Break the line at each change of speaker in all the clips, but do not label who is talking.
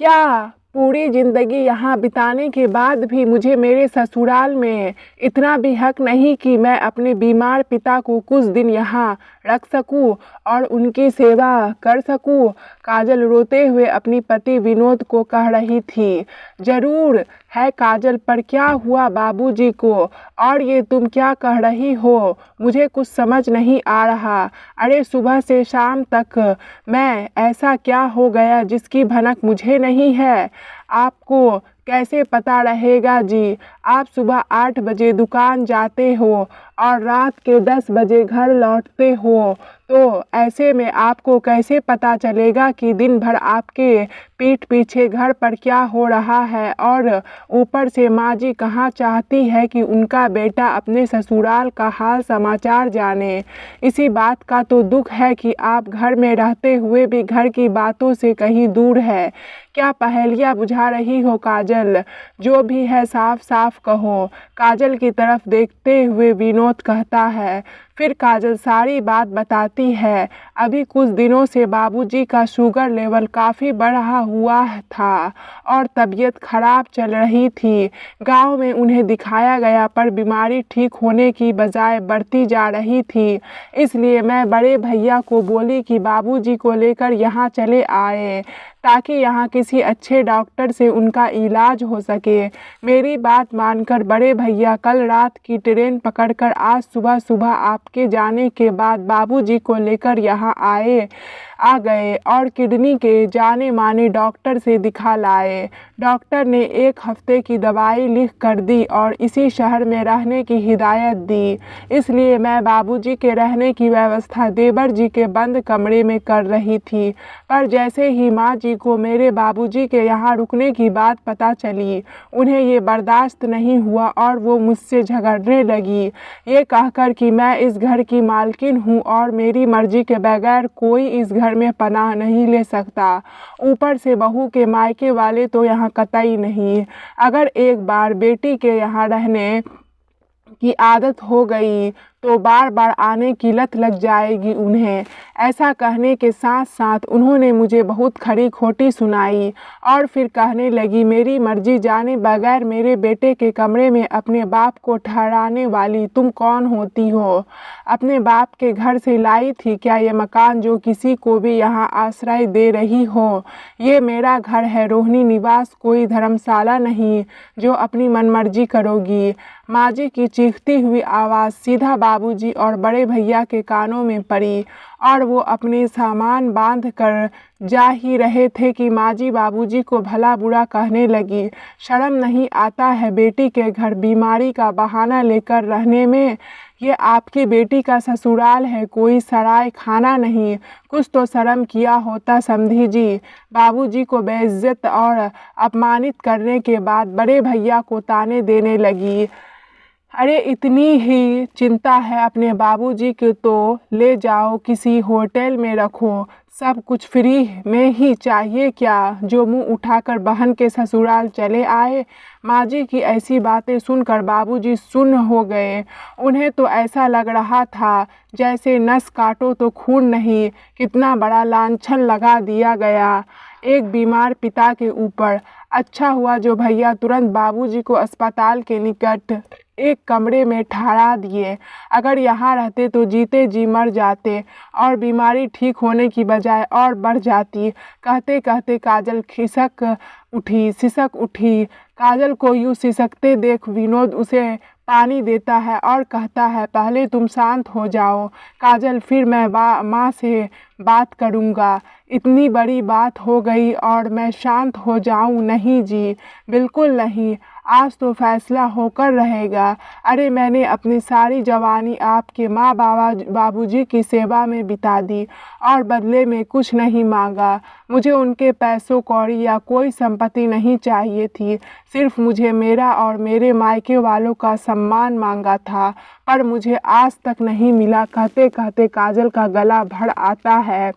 क्या पूरी ज़िंदगी यहाँ बिताने के बाद भी मुझे मेरे ससुराल में इतना भी हक नहीं कि मैं अपने बीमार पिता को कुछ दिन यहाँ रख सकूं और उनकी सेवा कर सकूं? काजल रोते हुए अपनी पति विनोद को कह रही थी। ज़रूर है काजल, पर क्या हुआ बाबूजी को? और ये तुम क्या कह रही हो? मुझे कुछ समझ नहीं आ रहा। अरे सुबह से शाम तक मैं ऐसा क्या हो गया जिसकी भनक मुझे नहीं है? आपको कैसे पता रहेगा जी? आप सुबह 8 बजे दुकान जाते हो और रात के 10 बजे घर लौटते हो, तो ऐसे में आपको कैसे पता चलेगा कि दिन भर आपके पीठ पीछे घर पर क्या हो रहा है? और ऊपर से माँ जी कहाँ चाहती है कि उनका बेटा अपने ससुराल का हाल समाचार जाने। इसी बात का तो दुख है कि आप घर में रहते हुए भी घर की बातों से कहीं दूर है। क्या पहेलियाँ बुझा रही हो काजल? जो भी है साफ साफ कहो। काजल की तरफ देखते हुए विनोद कहता है। फिर काजल सारी बात बताती है। अभी कुछ दिनों से बाबूजी का शुगर लेवल काफ़ी बढ़ा हुआ था और तबीयत खराब चल रही थी। गांव में उन्हें दिखाया गया, पर बीमारी ठीक होने की बजाय बढ़ती जा रही थी। इसलिए मैं बड़े भैया को बोली कि बाबूजी को लेकर यहाँ चले आए, ताकि यहाँ किसी अच्छे डॉक्टर से उनका इलाज हो सके। मेरी बात मानकर बड़े भैया कल रात की ट्रेन पकड़कर आज सुबह सुबह आपके जाने के बाद बाबूजी को लेकर यहाँ आ गए और किडनी के जाने माने डॉक्टर से दिखा लाए। डॉक्टर ने 1 हफ्ते की दवाई लिख कर दी और इसी शहर में रहने की हिदायत दी। इसलिए मैं बाबूजी के रहने की व्यवस्था देवर जी के बंद कमरे में कर रही थी। पर जैसे ही माँ जी को मेरे बाबूजी के यहाँ रुकने की बात पता चली, उन्हें ये बर्दाश्त नहीं हुआ और वो मुझसे झगड़ने लगी, ये कहकर कि मैं इस घर की मालकिन हूँ और मेरी मर्जी के बगैर कोई इस घर में पनाह नहीं ले सकता। ऊपर से बहू के मायके वाले तो यहाँ कतई नहीं। अगर एक बार बेटी के यहाँ रहने की आदत हो गई तो बार बार आने की लत लग जाएगी उन्हें। ऐसा कहने के साथ साथ उन्होंने मुझे बहुत खरी खोटी सुनाई और फिर कहने लगी, मेरी मर्जी जाने बगैर मेरे बेटे के कमरे में अपने बाप को ठहराने वाली तुम कौन होती हो? अपने बाप के घर से लाई थी क्या ये मकान जो किसी को भी यहाँ आश्रय दे रही हो? ये मेरा घर है, रोहिणी निवास, कोई धर्मशाला नहीं जो अपनी मनमर्जी करोगी। माँ जी की चीखती हुई आवाज़ सीधा बाबूजी और बड़े भैया के कानों में पड़ी और वो अपने सामान बांध कर जा ही रहे थे कि माँ जी बाबूजी को भला बुरा कहने लगी। शर्म नहीं आता है बेटी के घर बीमारी का बहाना लेकर रहने में? ये आपकी बेटी का ससुराल है, कोई सराय खाना नहीं। कुछ तो शर्म किया होता समधी जी। बाबूजी को बेइज्जत और अपमानित करने के बाद बड़े भैया को ताने देने लगी। अरे इतनी ही चिंता है अपने बाबूजी की तो ले जाओ किसी होटल में रखो, सब कुछ फ्री में ही चाहिए क्या जो मुंह उठाकर बहन के ससुराल चले आए? माँ जी की ऐसी बातें सुनकर बाबूजी सुन्न हो गए। उन्हें तो ऐसा लग रहा था जैसे नस काटो तो खून नहीं, कितना बड़ा लांछन लगा दिया गया एक बीमार पिता के ऊपर। अच्छा हुआ जो भैया तुरंत बाबूजी को अस्पताल के निकट एक कमरे में ठहरा दिए। अगर यहाँ रहते तो जीते जी मर जाते और बीमारी ठीक होने की बजाय और बढ़ जाती। कहते कहते काजल सिसक उठी। काजल को यूँ सिसकते देख विनोद उसे पानी देता है और कहता है, पहले तुम शांत हो जाओ काजल, फिर मैं माँ से बात करूँगा। इतनी बड़ी बात हो गई और मैं शांत हो जाऊँ? नहीं जी, बिल्कुल नहीं। आज तो फैसला होकर रहेगा। अरे मैंने अपनी सारी जवानी आपके माँ बाबूजी की सेवा में बिता दी और बदले में कुछ नहीं मांगा। मुझे उनके पैसों कौड़ी या कोई संपत्ति नहीं चाहिए थी, सिर्फ मुझे मेरा और मेरे मायके वालों का सम्मान मांगा था, पर मुझे आज तक नहीं मिला। कहते कहते काजल का गला भर आता है।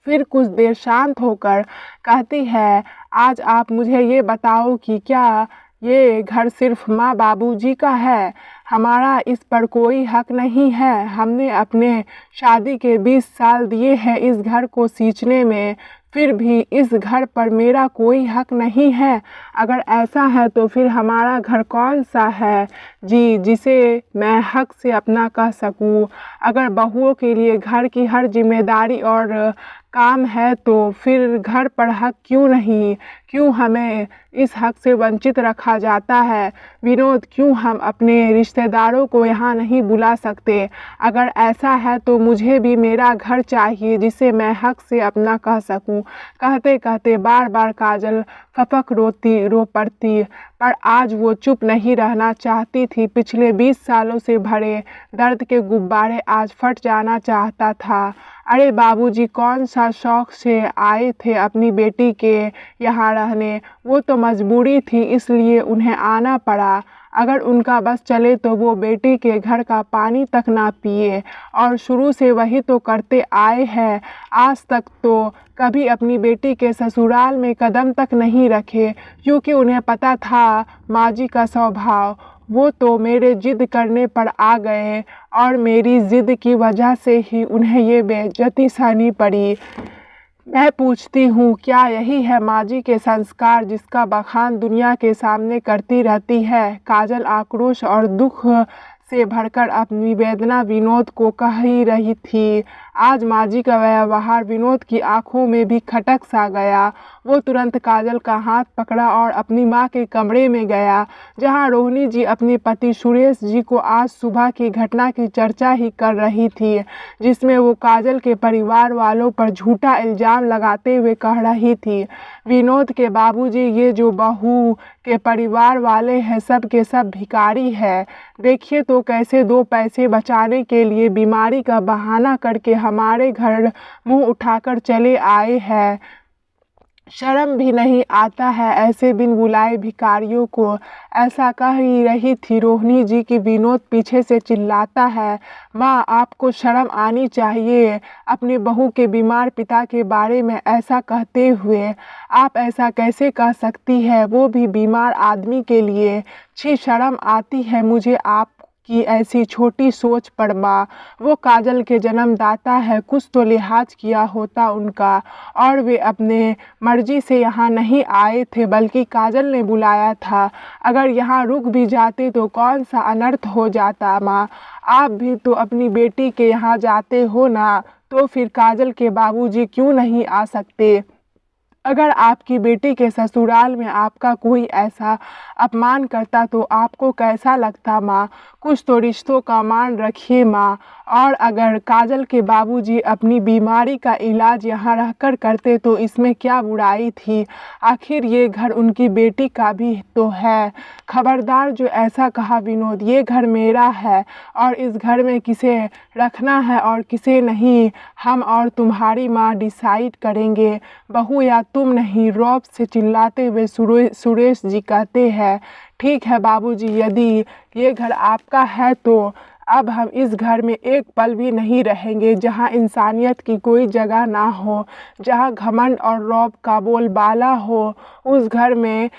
फिर कुछ देर शांत होकर कहती है, आज आप मुझे ये बताओ कि क्या ये घर सिर्फ माँ बाबूजी का है? हमारा इस पर कोई हक नहीं है। हमने अपने शादी के 20 साल दिए हैं इस घर को सींचने में। फिर भी इस घर पर मेरा कोई हक नहीं है। अगर ऐसा है तो फिर हमारा घर कौन सा है जी जिसे मैं हक से अपना कह सकूं। अगर बहुओं के लिए घर की हर जिम्मेदारी और काम है तो फिर घर पर हक क्यों नहीं? क्यों हमें इस हक से वंचित रखा जाता है? विनोद, क्यों हम अपने रिश्तेदारों को यहाँ नहीं बुला सकते? अगर ऐसा है तो मुझे भी मेरा घर चाहिए जिसे मैं हक से अपना कह सकूं। कहते कहते बार बार काजल फपक रो पड़ती, पर आज वो चुप नहीं रहना चाहती थी। पिछले 20 सालों से भरे दर्द के गुब्बारे आज फट जाना चाहता था। अरे बाबूजी कौन सा शौक से आए थे अपनी बेटी के यहाँ रहने, वो तो मजबूरी थी इसलिए उन्हें आना पड़ा। अगर उनका बस चले तो वो बेटी के घर का पानी तक ना पिए, और शुरू से वही तो करते आए हैं। आज तक तो कभी अपनी बेटी के ससुराल में कदम तक नहीं रखे, क्योंकि उन्हें पता था माँ जी का स्वभाव। वो तो मेरे जिद करने पर आ गए और मेरी जिद की वजह से ही उन्हें ये बेइज्जती सहनी पड़ी। मैं पूछती हूँ, क्या यही है माँ जी के संस्कार जिसका बखान दुनिया के सामने करती रहती है? काजल आक्रोश और दुख से भरकर अपनी वेदना विनोद को कह ही रही थी। आज माँ जी का व्यवहार विनोद की आंखों में भी खटक सा गया। वो तुरंत काजल का हाथ पकड़ा और अपनी माँ के कमरे में गया, जहाँ रोहिणी जी अपने पति सुरेश जी को आज सुबह की घटना की चर्चा ही कर रही थी, जिसमें वो काजल के परिवार वालों पर झूठा इल्ज़ाम लगाते हुए कह रही थी, विनोद के बाबूजी, ये जो बहू के परिवार वाले हैं सब के सब भिखारी है। देखिए तो कैसे 2 पैसे बचाने के लिए बीमारी का बहाना करके हमारे घर मुंह उठाकर चले आए हैं। शर्म भी नहीं आता है ऐसे बिन बुलाए भिखारियों को। ऐसा कह ही रही थी रोहिणी जी की विनोद पीछे से चिल्लाता है, माँ आपको शर्म आनी चाहिए अपने बहू के बीमार पिता के बारे में ऐसा कहते हुए। आप ऐसा कैसे कह सकती है, वो भी बीमार आदमी के लिए? छी, शर्म आती है मुझे आप की ऐसी छोटी सोच पर। माँ, वो काजल के जन्मदाता है, कुछ तो लिहाज किया होता उनका। और वे अपने मर्जी से यहाँ नहीं आए थे बल्कि काजल ने बुलाया था। अगर यहाँ रुक भी जाते तो कौन सा अनर्थ हो जाता? माँ, आप भी तो अपनी बेटी के यहाँ जाते हो ना, तो फिर काजल के बाबूजी क्यों नहीं आ सकते? अगर आपकी बेटी के ससुराल में आपका कोई ऐसा अपमान करता तो आपको कैसा लगता? माँ, कुछ तो रिश्तों का मान रखिए माँ। और अगर काजल के बाबूजी अपनी बीमारी का इलाज यहाँ रहकर करते तो इसमें क्या बुराई थी? आखिर ये घर उनकी बेटी का भी तो है। खबरदार जो ऐसा कहा विनोद, ये घर मेरा है और इस घर में किसे रखना है और किसे नहीं, हम और तुम्हारी माँ डिसाइड करेंगे। बहू या तुम नहीं, रौब से चिल्लाते हुए सुरेश जी कहते हैं, ठीक है बाबूजी, यदि ये घर आपका है तो अब हम इस घर में एक पल भी नहीं रहेंगे जहाँ इंसानियत की कोई जगह ना हो, जहाँ घमंड और रौब का बोलबाला हो। उस घर में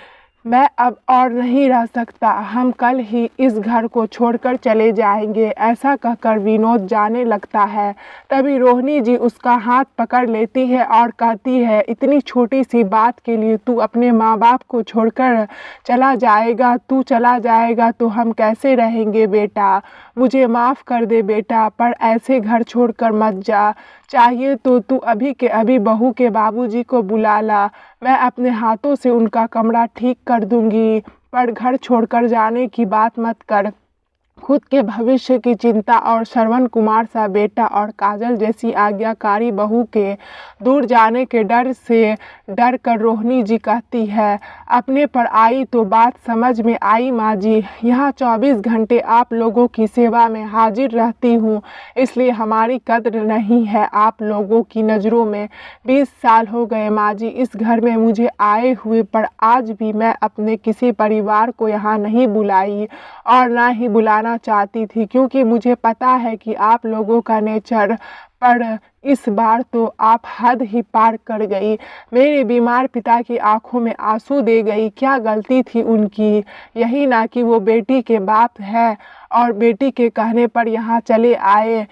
मैं अब और नहीं रह सकता, हम कल ही इस घर को छोड़कर चले जाएंगे। ऐसा कहकर विनोद जाने लगता है। तभी रोहिणी जी उसका हाथ पकड़ लेती है और कहती है, इतनी छोटी सी बात के लिए तू अपने माँ बाप को छोड़कर चला जाएगा? तू चला जाएगा तो हम कैसे रहेंगे बेटा? मुझे माफ़ कर दे बेटा, पर ऐसे घर छोड़कर मत जा। चाहिए तो तू अभी के अभी बहू के बाबूजी को बुला ला, मैं अपने हाथों से उनका कमरा ठीक कर दूंगी, पर घर छोड़कर जाने की बात मत कर। खुद के भविष्य की चिंता और श्रवण कुमार सा बेटा और काजल जैसी आज्ञाकारी बहू के दूर जाने के डर से डर कर रोहिणी जी कहती है, अपने पर आई तो बात समझ में आई माँ जी। यहाँ 24 घंटे आप लोगों की सेवा में हाजिर रहती हूँ, इसलिए हमारी कद्र नहीं है आप लोगों की नज़रों में। 20 साल हो गए माँ जी इस घर में मुझे आए हुए, पर आज भी मैं अपने किसी परिवार को यहाँ नहीं बुलाई और ना ही बुलाना चाहती थी, क्योंकि मुझे पता है कि आप लोगों का नेचर। पर इस बार तो आप हद ही पार कर गई, मेरे बीमार पिता की आंखों में आंसू दे गई। क्या गलती थी उनकी? यही ना कि वो बेटी के बाप है और बेटी के कहने पर यहाँ चले आए।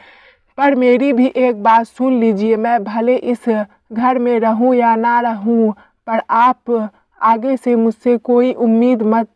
पर मेरी भी एक बात सुन लीजिए, मैं भले इस घर में रहूं या ना रहूं, पर आप आगे से मुझसे कोई उम्मीद मत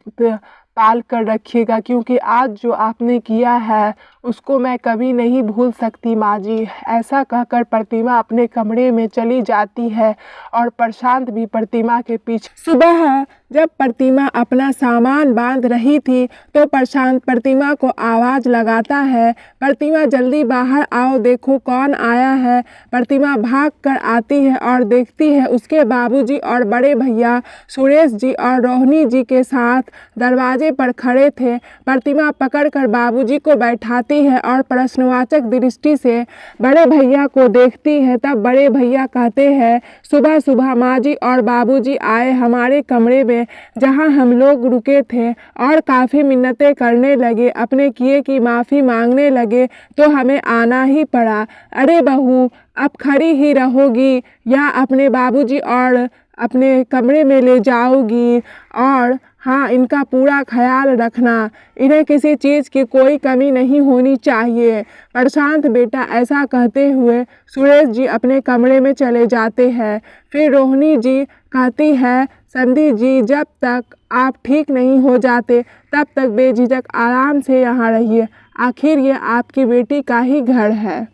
पाल कर रखिएगा, क्योंकि आज जो आपने किया है उसको मैं कभी नहीं भूल सकती माँ जी। ऐसा कहकर प्रतिमा अपने कमरे में चली जाती है और प्रशांत भी प्रतिमा के पीछे। सुबह जब प्रतिमा अपना सामान बांध रही थी तो प्रशांत प्रतिमा को आवाज़ लगाता है, प्रतिमा जल्दी बाहर आओ, देखो कौन आया है। प्रतिमा भाग कर आती है और देखती है उसके बाबूजी और बड़े भैया सुरेश जी और रोहिणी जी के साथ दरवाजे पर खड़े थे। प्रतिमा पकड़कर बाबूजी को बैठाती है और प्रश्नवाचक दृष्टि से बड़े भैया को देखती है। तब बड़े भैया कहते हैं, सुबह सुबह माँ जी और बाबूजी आए हमारे कमरे में जहाँ हम लोग रुके थे और काफ़ी मिन्नतें करने लगे, अपने किए की माफ़ी मांगने लगे, तो हमें आना ही पड़ा। अरे बहू, अब खड़ी ही रहोगी या अपने बाबूजी और अपने कमरे में ले जाओगी? और हाँ, इनका पूरा ख्याल रखना, इन्हें किसी चीज़ की कोई कमी नहीं होनी चाहिए। प्रशांत बेटा ऐसा कहते हुए सुरेश जी अपने कमरे में चले जाते हैं। फिर रोहिणी जी कहती है, संदीप जी, जब तक आप ठीक नहीं हो जाते तब तक बेझिझक आराम से यहाँ रहिए, आखिर ये आपकी बेटी का ही घर है।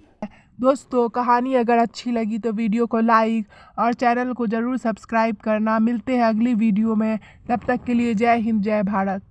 दोस्तों, कहानी अगर अच्छी लगी तो वीडियो को लाइक और चैनल को ज़रूर सब्सक्राइब करना। मिलते हैं अगली वीडियो में, तब तक के लिए जय हिंद, जय भारत।